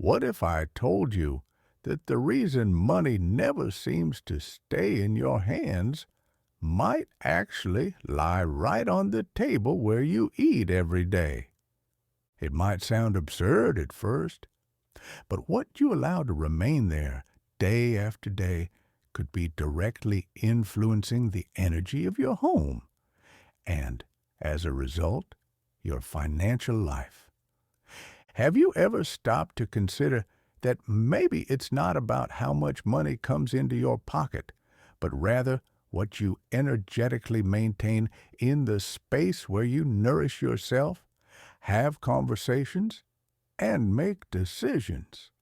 What if I told you that the reason money never seems to stay in your hands might actually lie right on the table where you eat every day? It might sound absurd at first, but what you allow to remain there day after day could be directly influencing the energy of your home and, as a result, your financial life. Have you ever stopped to consider that maybe it's not about how much money comes into your pocket, but rather what you energetically maintain in the space where you nourish yourself, have conversations, and make decisions?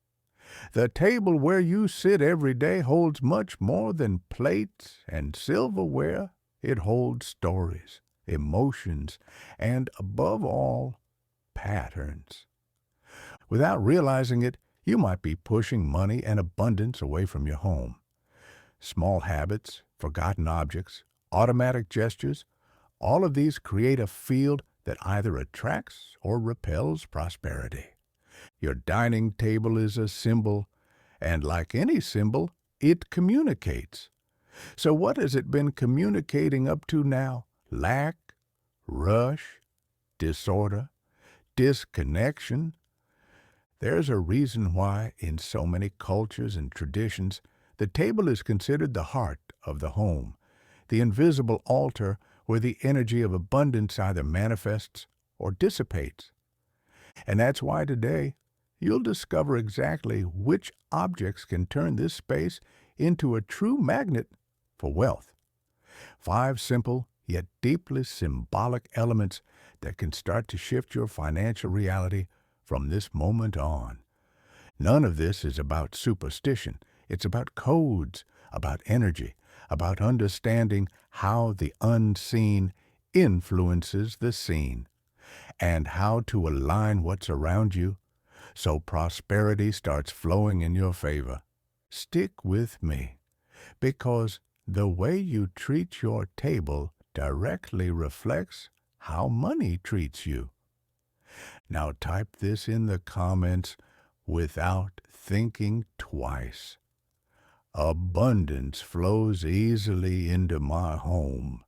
The table where you sit every day holds much more than plates and silverware. It holds stories, emotions, and above all, patterns. Without realizing it, you might be pushing money and abundance away from your home. Small habits, forgotten objects, automatic gestures, all of these create a field that either attracts or repels prosperity. Your dining table is a symbol, and like any symbol, it communicates. So what has it been communicating up to now? Lack, rush, disorder, disconnection? There's a reason why, in so many cultures and traditions, the table is considered the heart of the home, the invisible altar where the energy of abundance either manifests or dissipates. And that's why today, you'll discover exactly which objects can turn this space into a true magnet for wealth. 5 simple yet deeply symbolic elements that can start to shift your financial reality from this moment on. None of this is about superstition. It's about codes, about energy, about understanding how the unseen influences the seen, and how to align what's around you so prosperity starts flowing in your favor. Stick with me, because the way you treat your table directly reflects how money treats you. Now type this in the comments without thinking twice. Abundance flows easily into my home.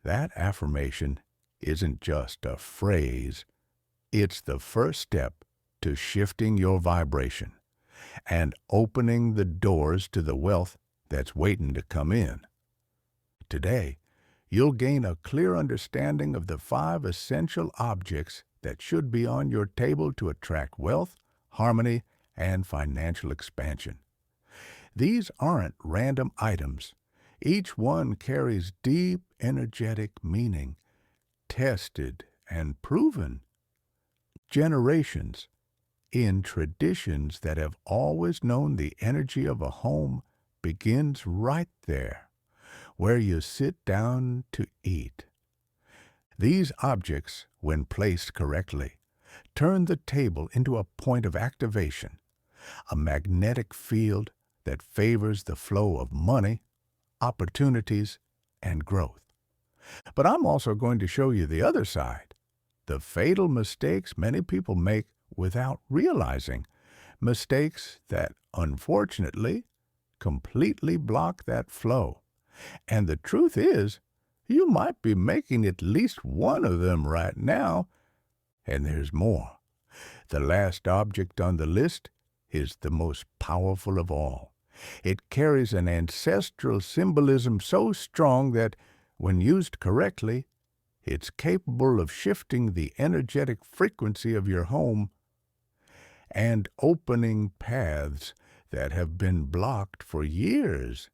That affirmation isn't just a phrase, it's the first step to shifting your vibration and opening the doors to the wealth that's waiting to come in. Today, you'll gain a clear understanding of the 5 essential objects that should be on your table to attract wealth, harmony, and financial expansion. These aren't random items. Each one carries deep energetic meaning, tested and proven. Generations in traditions that have always known the energy of a home begins right there, where you sit down to eat. These objects, when placed correctly, turn the table into a point of activation, a magnetic field that favors the flow of money, opportunities, and growth. But I'm also going to show you the other side, the fatal mistakes many people make without realizing, mistakes that, unfortunately, completely block that flow. And the truth is, you might be making at least one of them right now, and there's more. The last object on the list is the most powerful of all. It carries an ancestral symbolism so strong that, when used correctly, it's capable of shifting the energetic frequency of your home and opening paths that have been blocked for years.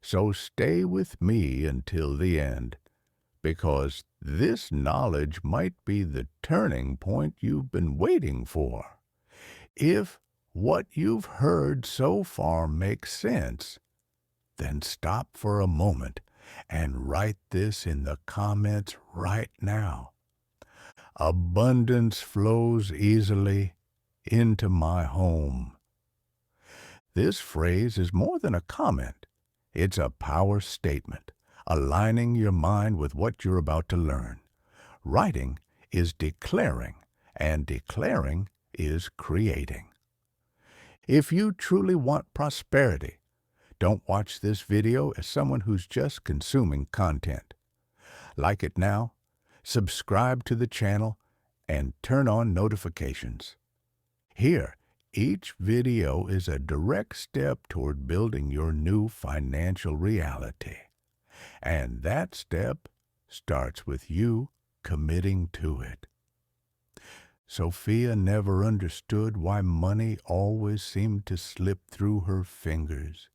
So stay with me until the end, because this knowledge might be the turning point you've been waiting for. If what you've heard so far makes sense, then stop for a moment and write this in the comments right now. Abundance flows easily into my home. This phrase is more than a comment. It's a power statement, aligning your mind with what you're about to learn. Writing is declaring, and declaring is creating. If you truly want prosperity, don't watch this video as someone who's just consuming content. Like it now, subscribe to the channel, and turn on notifications. Here, each video is a direct step toward building your new financial reality. And that step starts with you committing to it. Sophia never understood why money always seemed to slip through her fingers.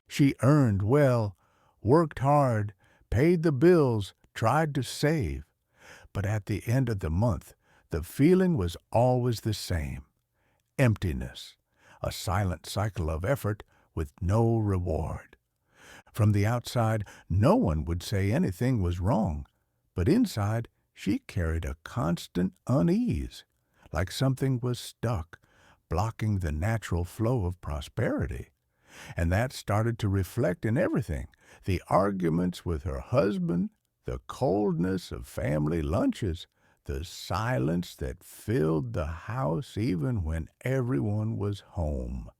She earned well, worked hard, paid the bills, tried to save. But at the end of the month, the feeling was always the same: emptiness, a silent cycle of effort with no reward. From the outside, no one would say anything was wrong, but inside, she carried a constant unease, like something was stuck, blocking the natural flow of prosperity. And that started to reflect in everything: the arguments with her husband, the coldness of family lunches, the silence that filled the house even when everyone was home.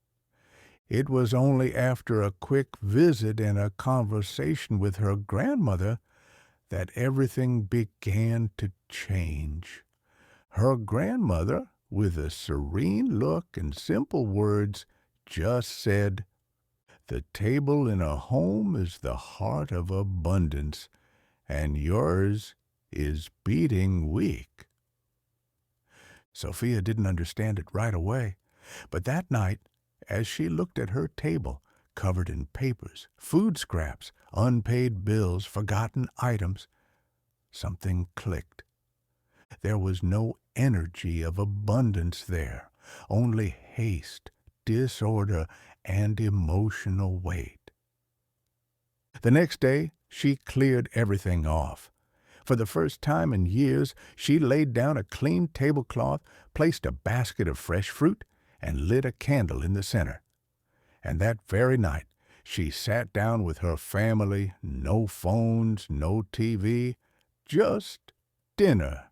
It was only after a quick visit and a conversation with her grandmother that everything began to change. Her grandmother, with a serene look and simple words, just said, "The table in a home is the heart of abundance, and yours is beating weak." Sophia didn't understand it right away, but that night, as she looked at her table, covered in papers, food scraps, unpaid bills, forgotten items, something clicked. There was no energy of abundance there, only haste, disorder, and emotional weight. The next day, she cleared everything off. For the first time in years, she laid down a clean tablecloth, placed a basket of fresh fruit, and lit a candle in the center. And that very night, she sat down with her family, no phones, no TV, just dinner.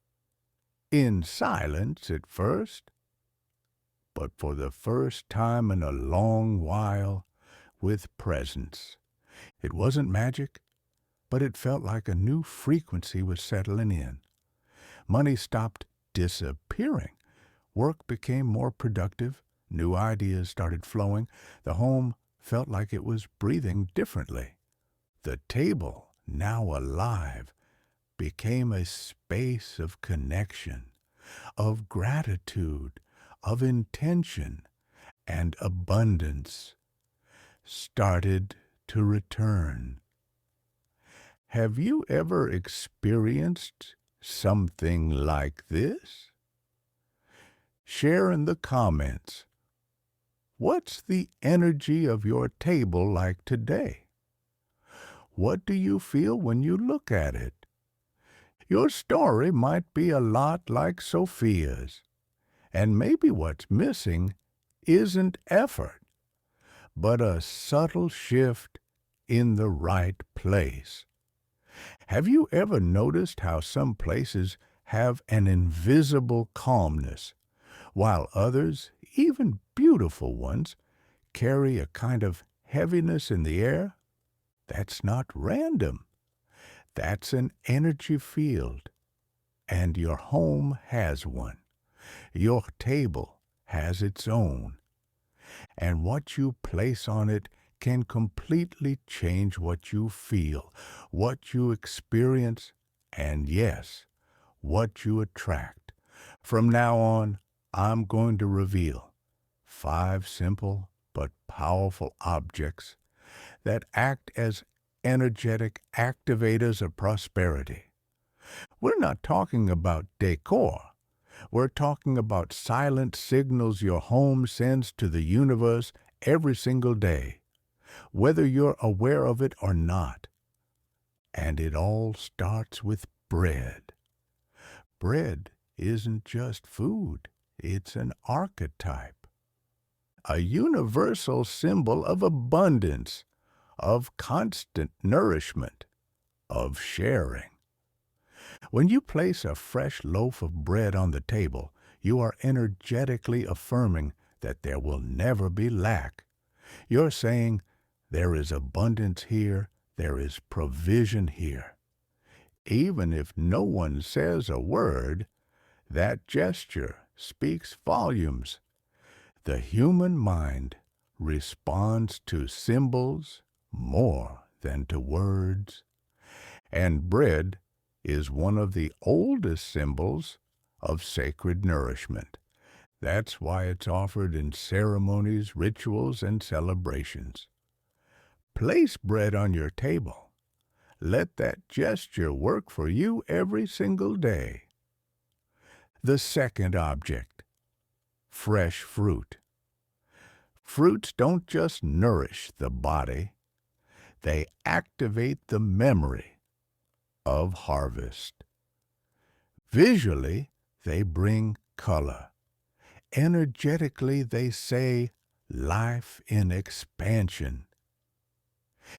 In silence at first, but for the first time in a long while, with presence. It wasn't magic, but it felt like a new frequency was settling in. Money stopped disappearing. Work became more productive. New ideas started flowing. The home felt like it was breathing differently. The table, now alive, became a space of connection, of gratitude, of intention, and abundance started to return. Have you ever experienced something like this? Share in the comments. What's the energy of your table like today? What do you feel when you look at it? Your story might be a lot like Sophia's, and maybe what's missing isn't effort, but a subtle shift in the right place. Have you ever noticed how some places have an invisible calmness, while others, even beautiful ones, carry a kind of heaviness in the air? That's not random. That's an energy field, and your home has one. Your table has its own, and what you place on it can completely change what you feel, what you experience, and yes, what you attract. From now on, I'm going to reveal 5 simple but powerful objects that act as energetic activators of prosperity. We're not talking about decor. We're talking about silent signals your home sends to the universe every single day, whether you're aware of it or not. And it all starts with bread. Bread isn't just food. It's an archetype, a universal symbol of abundance, of constant nourishment, of sharing. When you place a fresh loaf of bread on the table, You are energetically affirming that there will never be lack. You're saying, there is abundance here, there is provision here. Even if no one says a word, that gesture speaks volumes. The human mind responds to symbols more than to words. And bread is one of the oldest symbols of sacred nourishment. That's why it's offered in ceremonies, rituals, and celebrations. Place bread on your table. Let that gesture work for you every single day. The second object, fresh fruit. Fruits don't just nourish the body, they activate the memory of harvest. Visually, they bring color. Energetically, they say life in expansion.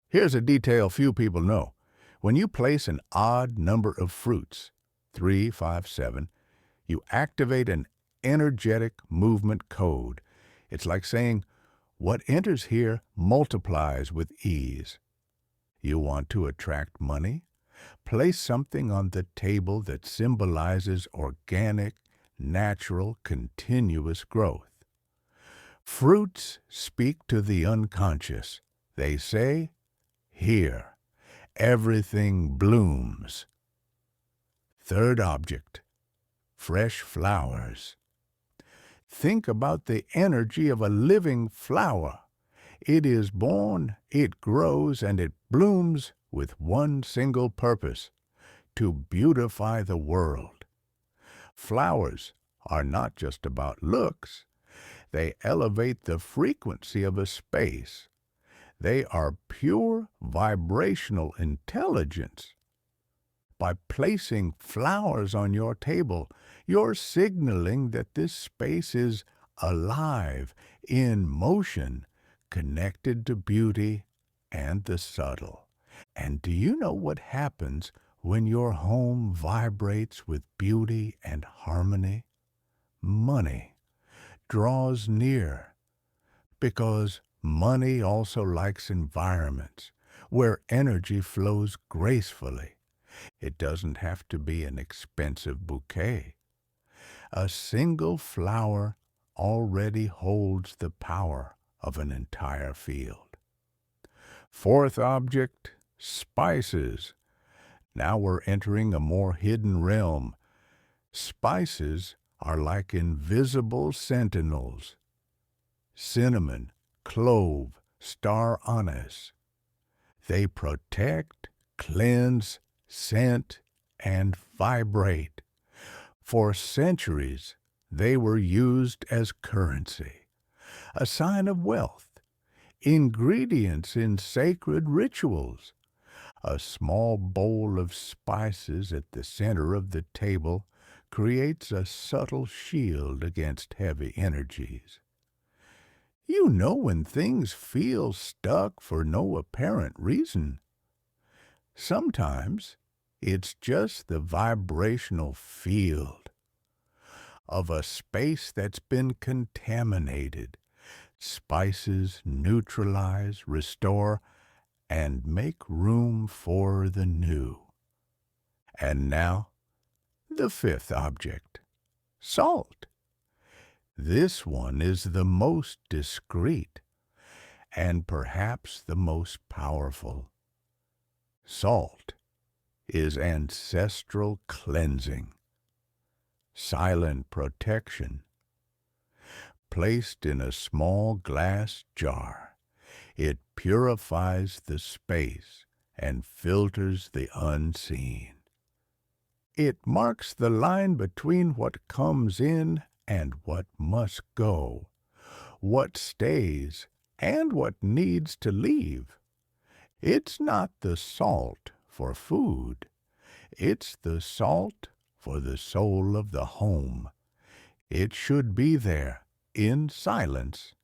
Here's a detail few people know. When you place an odd number of fruits, 3, 5, 7, you activate an energetic movement code. It's like saying, what enters here multiplies with ease. You want to attract money? Place something on the table that symbolizes organic, natural, continuous growth. Fruits speak to the unconscious. They say, here, everything blooms. Third object, fresh flowers. Think about the energy of a living flower. It is born, it grows, and it blooms with one single purpose, to beautify the world. Flowers are not just about looks. They elevate the frequency of a space. They are pure vibrational intelligence. By placing flowers on your table, you're signaling that this space is alive, in motion, connected to beauty and the subtle. And do you know what happens when your home vibrates with beauty and harmony? Money draws near, because money also likes environments where energy flows gracefully. It doesn't have to be an expensive bouquet. A single flower already holds the power of an entire field. Fourth object, spices. Now we're entering a more hidden realm. Spices are like invisible sentinels. Cinnamon, clove, star anise. They protect, cleanse, scent, and vibrate. For centuries, they were used as currency, a sign of wealth, ingredients in sacred rituals. A small bowl of spices at the center of the table creates a subtle shield against heavy energies. You know when things feel stuck for no apparent reason. Sometimes it's just the vibrational field of a space that's been contaminated. Spices neutralize, restore, and make room for the new. And now, the fifth object, salt. This one is the most discreet and perhaps the most powerful. Salt is ancestral cleansing, silent protection. Placed in a small glass jar, it purifies the space and filters the unseen. It marks the line between what comes in and what must go, what stays and what needs to leave. It's not the salt for food. It's the salt for the soul of the home. It should be there, in silence,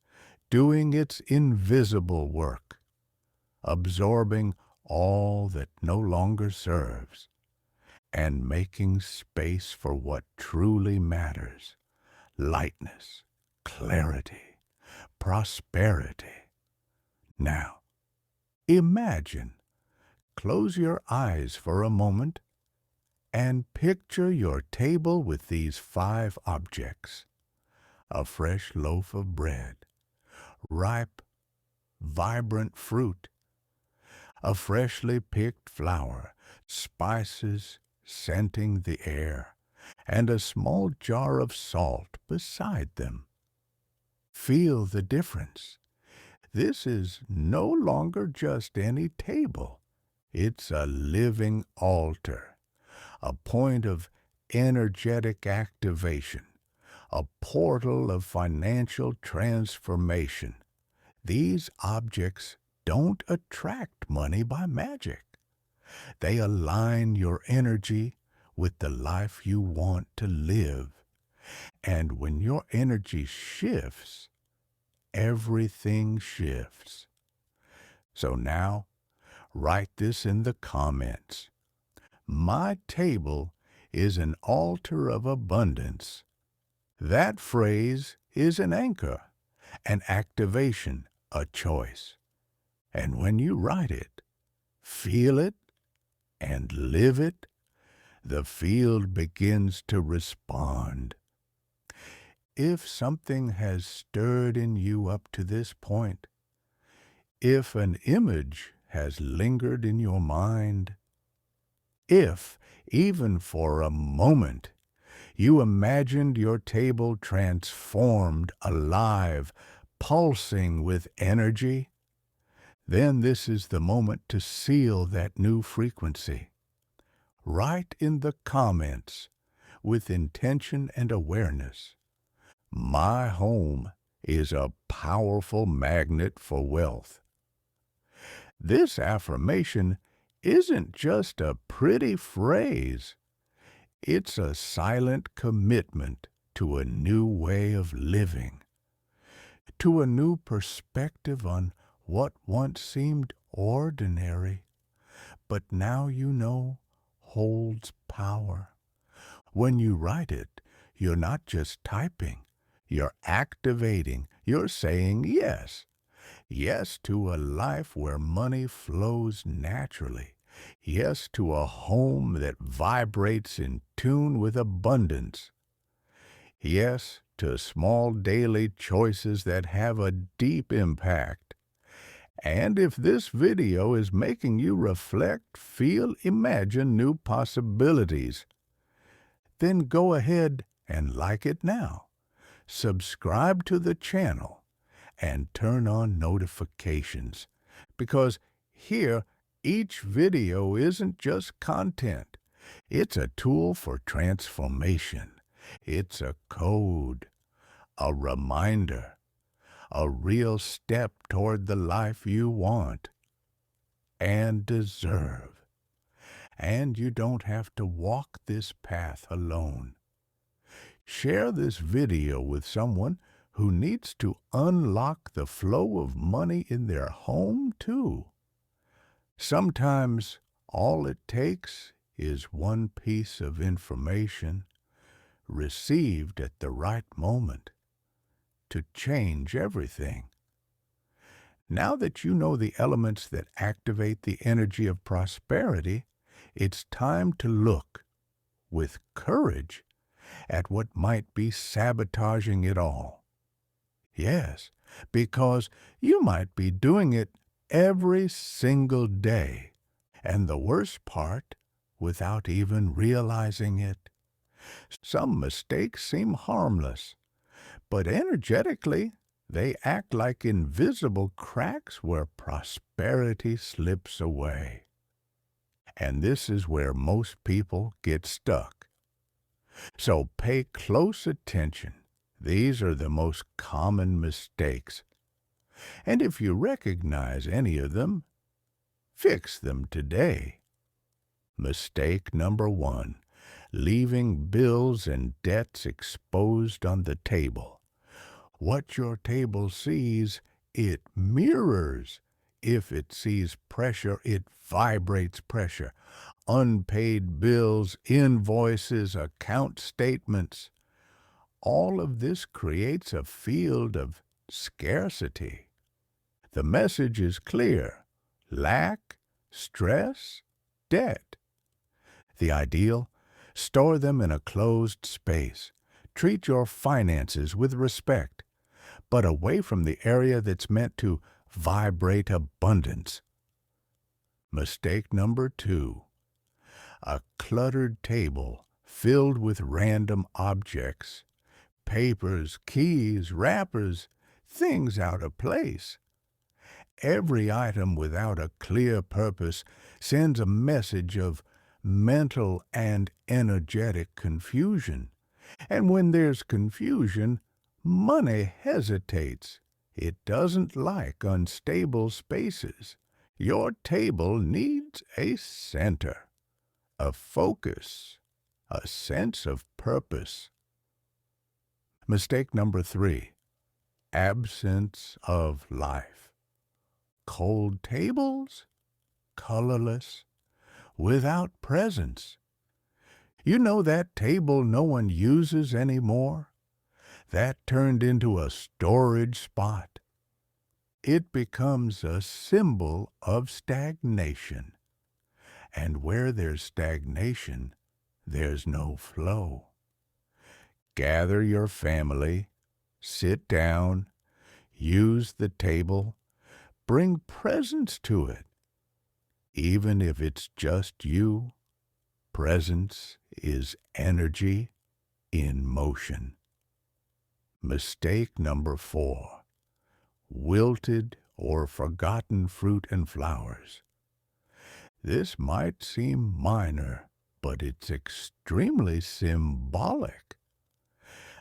doing its invisible work, absorbing all that no longer serves, and making space for what truly matters, lightness, clarity, prosperity. Now, imagine, close your eyes for a moment, and picture your table with these 5 objects: a fresh loaf of bread, ripe, vibrant fruit, a freshly picked flower, spices scenting the air, and a small jar of salt beside them. Feel the difference. This is no longer just any table. It's a living altar, a point of energetic activation, a portal of financial transformation. These objects don't attract money by magic. They align your energy with the life you want to live. And when your energy shifts, everything shifts. So now, write this in the comments. My table is an altar of abundance. That phrase is an anchor, an activation, a choice. And when you write it, feel it, and live it, the field begins to respond. If something has stirred in you up to this point, if an image has lingered in your mind, if, even for a moment, you imagined your table transformed, alive, pulsing with energy, then this is the moment to seal that new frequency. Write in the comments, with intention and awareness, my home is a powerful magnet for wealth. This affirmation isn't just a pretty phrase. It's a silent commitment to a new way of living, to a new perspective on what once seemed ordinary, but now you know holds power. When you write it, you're not just typing, you're activating, you're saying yes. Yes to a life where money flows naturally. Yes to a home that vibrates in tune with abundance. Yes to small daily choices that have a deep impact. And if this video is making you reflect, feel, imagine new possibilities, then go ahead and like it now. Subscribe to the channel and turn on notifications, because here each video isn't just content. It's a tool for transformation. It's a code, a reminder, a real step toward the life you want and deserve. And you don't have to walk this path alone. Share this video with someone who needs to unlock the flow of money in their home too. Sometimes all it takes is one piece of information received at the right moment to change everything. Now that you know the elements that activate the energy of prosperity, it's time to look with courage at what might be sabotaging it all. Yes, because you might be doing it every single day, and the worst part, without even realizing it. Some mistakes seem harmless, but energetically, they act like invisible cracks where prosperity slips away. And this is where most people get stuck. So pay close attention. These are the most common mistakes. And if you recognize any of them, fix them today. Mistake number 1, leaving bills and debts exposed on the table. What your table sees, it mirrors. If it sees pressure, it vibrates pressure. Unpaid bills, invoices, account statements, all of this creates a field of scarcity. The message is clear: lack, stress, debt. The ideal: store them in a closed space. Treat your finances with respect, but away from the area that's meant to vibrate abundance. Mistake number 2. A cluttered table filled with random objects, papers, keys, wrappers, things out of place. Every item without a clear purpose sends a message of mental and energetic confusion. And when there's confusion, money hesitates. It doesn't like unstable spaces. Your table needs a center, a focus, a sense of purpose. Mistake number 3. Absence of life. Cold tables, colorless, without presence. You know that table no one uses anymore? That turned into a storage spot. It becomes a symbol of stagnation. And where there's stagnation, there's no flow. Gather your family, sit down, use the table, bring presence to it. Even if it's just you, presence is energy in motion. Mistake number 4. Wilted or forgotten fruit and flowers. This might seem minor, but it's extremely symbolic.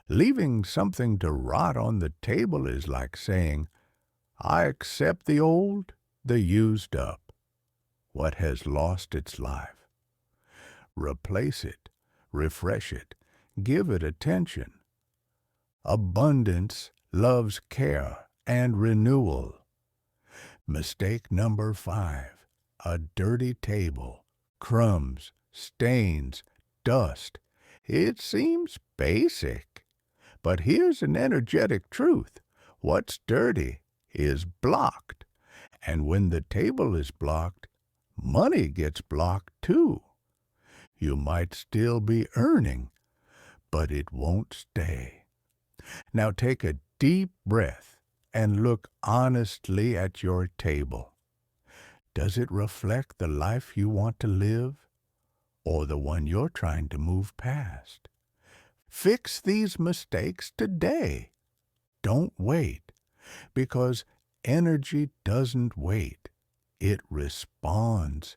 Leaving something to rot on the table is like saying, I accept the old, the used up, what has lost its life. Replace it, refresh it, give it attention. Abundance loves care and renewal. Mistake number 5. A dirty table, crumbs, stains, dust. It seems basic, but here's an energetic truth. What's dirty is blocked, and when the table is blocked, money gets blocked too. You might still be earning, but it won't stay. Now take a deep breath and look honestly at your table. Does it reflect the life you want to live, or the one you're trying to move past? Fix these mistakes today. Don't wait, because energy doesn't wait. It responds.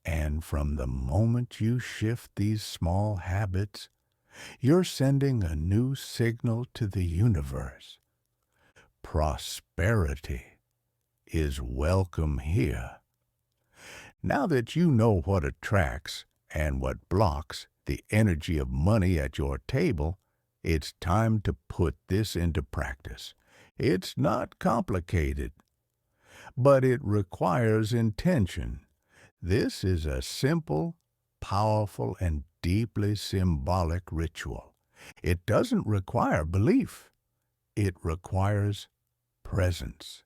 And from the moment you shift these small habits, you're sending a new signal to the universe. Prosperity is welcome here. Now that you know what attracts and what blocks the energy of money at your table, it's time to put this into practice. It's not complicated, but it requires intention. This is a simple, powerful, and deeply symbolic ritual. It doesn't require belief. It requires presence.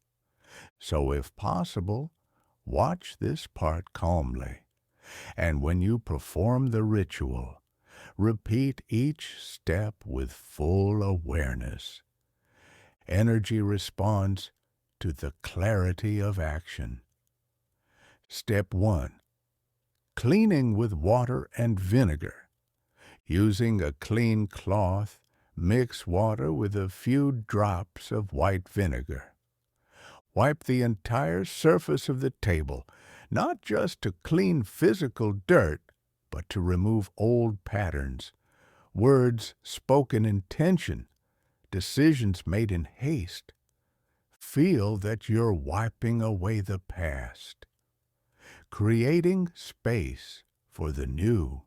So if possible, watch this part calmly. And when you perform the ritual, repeat each step with full awareness. Energy responds to the clarity of action. Step 1. Cleaning with water and vinegar. Using a clean cloth, mix water with a few drops of white vinegar. Wipe the entire surface of the table, not just to clean physical dirt, but to remove old patterns, words spoken in tension, decisions made in haste. Feel that you're wiping away the past, creating space for the new.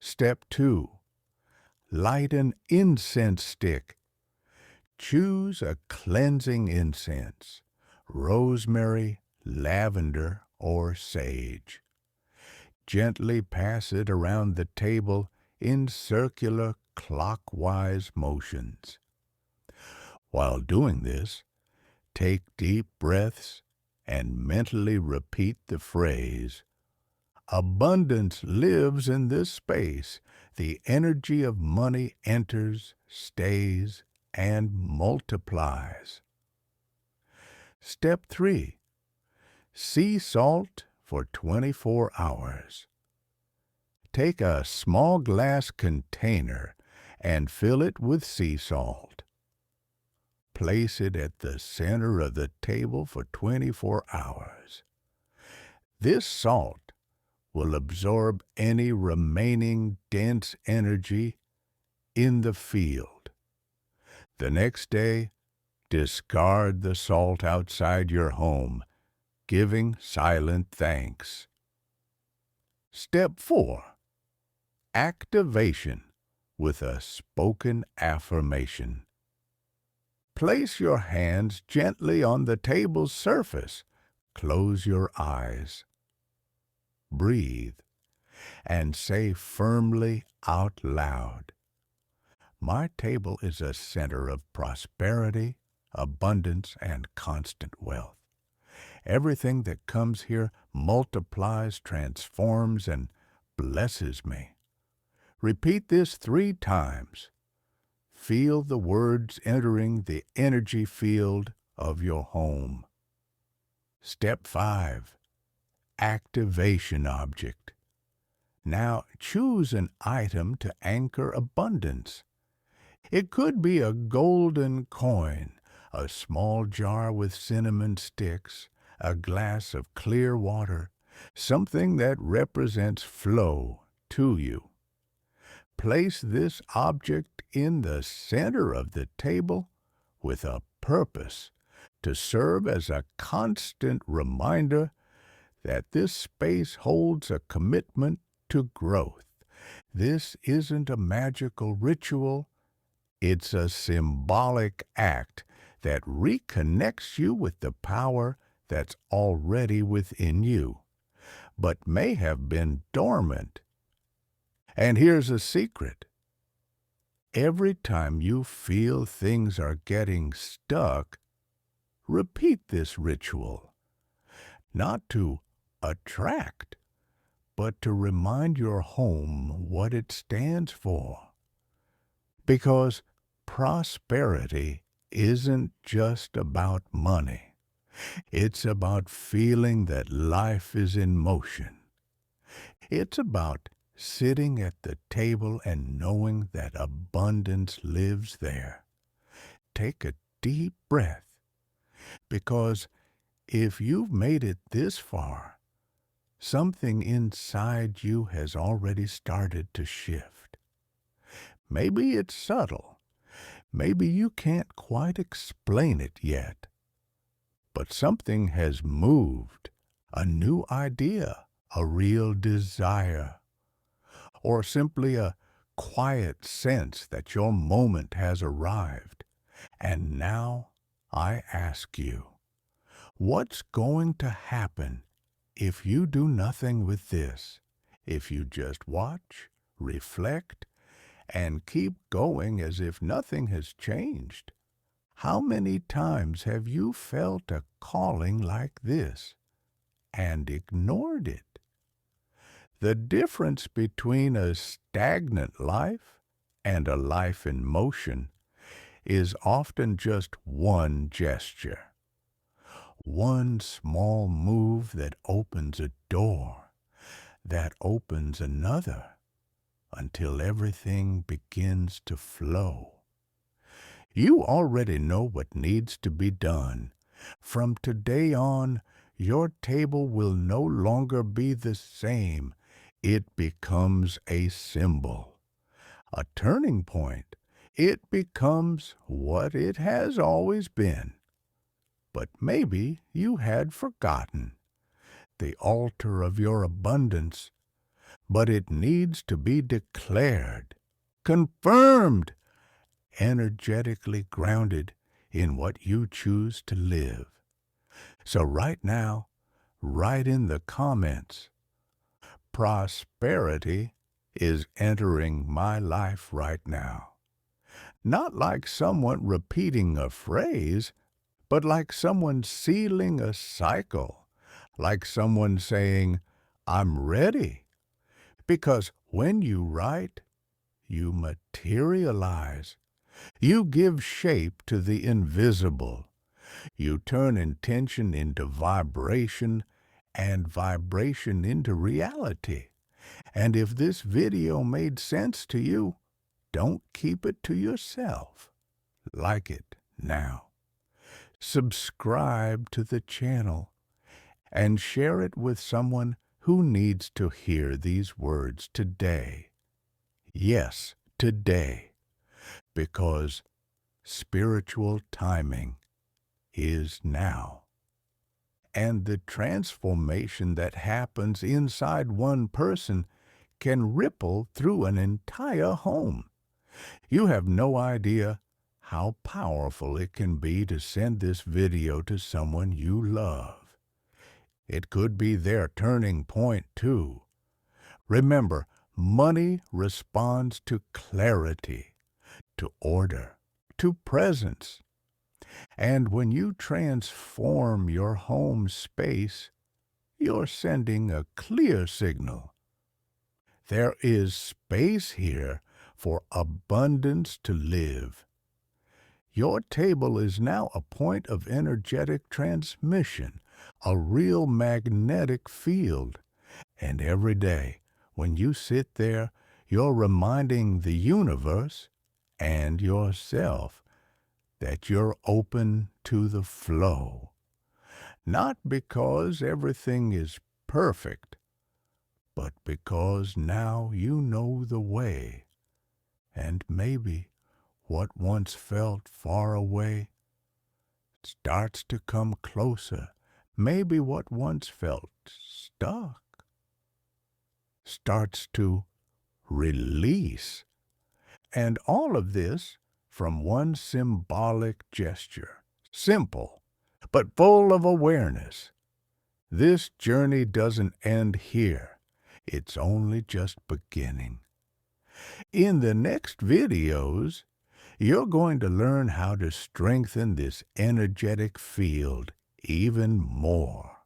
Step 2. Light an incense stick. Choose a cleansing incense, rosemary, lavender, or sage. Gently pass it around the table in circular clockwise motions. While doing this, take deep breaths and mentally repeat the phrase, "Abundance lives in this space. The energy of money enters, stays, and multiplies." Step 3. Sea salt for 24 hours. Take a small glass container and fill it with sea salt. Place it at the center of the table for 24 hours. This salt will absorb any remaining dense energy in the field. The next day, discard the salt outside your home, giving silent thanks. Step 4. Activation with a spoken affirmation. Place your hands gently on the table's surface. Close your eyes. Breathe and say firmly out loud, "My table is a center of prosperity, abundance, and constant wealth. Everything that comes here multiplies, transforms, and blesses me." Repeat this 3 times. Feel the words entering the energy field of your home. Step 5. Activation object. Now choose an item to anchor abundance. It could be a golden coin, a small jar with cinnamon sticks, a glass of clear water, something that represents flow to you. Place this object in the center of the table with a purpose to serve as a constant reminder that this space holds a commitment to growth. This isn't a magical ritual. It's a symbolic act that reconnects you with the power that's already within you, but may have been dormant. And here's a secret. Every time you feel things are getting stuck, repeat this ritual, not to attract, but to remind your home what it stands for. Because prosperity isn't just about money. It's about feeling that life is in motion. It's about sitting at the table and knowing that abundance lives there. Take a deep breath, because if you've made it this far, something inside you has already started to shift. Maybe it's subtle. Maybe you can't quite explain it yet. But something has moved, a new idea, a real desire, or simply a quiet sense that your moment has arrived. And now I ask you, what's going to happen if you do nothing with this? If you just watch, reflect, and keep going as if nothing has changed? How many times have you felt a calling like this and ignored it? The difference between a stagnant life and a life in motion is often just one gesture, one small move that opens a door, that opens another, until everything begins to flow. You already know what needs to be done. From today on, your table will no longer be the same. It becomes a symbol, a turning point. It becomes what it has always been. But maybe you had forgotten the altar of your abundance, but it needs to be declared, confirmed, energetically grounded in what you choose to live. So right now, write in the comments, prosperity is entering my life right now. Not like someone repeating a phrase, but like someone sealing a cycle, like someone saying, I'm ready. Because when you write, you materialize. You give shape to the invisible. You turn intention into vibration and vibration into reality. And if this video made sense to you, don't keep it to yourself. Like it now. Subscribe to the channel and share it with someone who needs to hear these words today. Yes, today. Because spiritual timing is now. And the transformation that happens inside one person can ripple through an entire home. You have no idea how powerful it can be to send this video to someone you love. It could be their turning point, too. Remember, money responds to clarity, to order, to presence. And when you transform your home space, you're sending a clear signal. There is space here for abundance to live. Your table is now a point of energetic transmission, a real magnetic field. And every day, when you sit there, you're reminding the universe and yourself that you're open to the flow. Not because everything is perfect, but because now you know the way. And maybe what once felt far away starts to come closer. Maybe what once felt stuck starts to release. And all of this from one symbolic gesture. Simple, but full of awareness. This journey doesn't end here. It's only just beginning. In the next videos, you're going to learn how to strengthen this energetic field even more.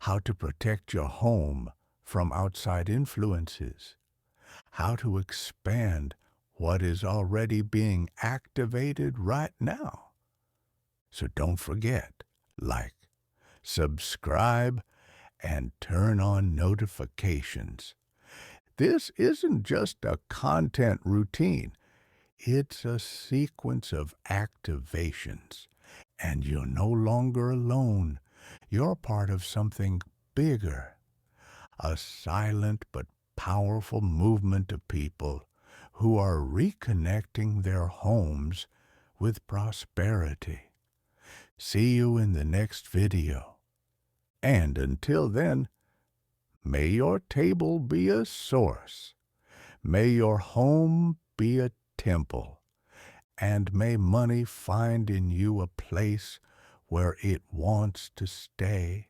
How to protect your home from outside influences. How to expand what is already being activated right now. So don't forget, like, subscribe, and turn on notifications. This isn't just a content routine. It's a sequence of activations. And you're no longer alone. You're part of something bigger. A silent but powerful movement of people who are reconnecting their homes with prosperity. See you in the next video. And until then, may your table be a source. May your home be a temple. And may money find in you a place where it wants to stay.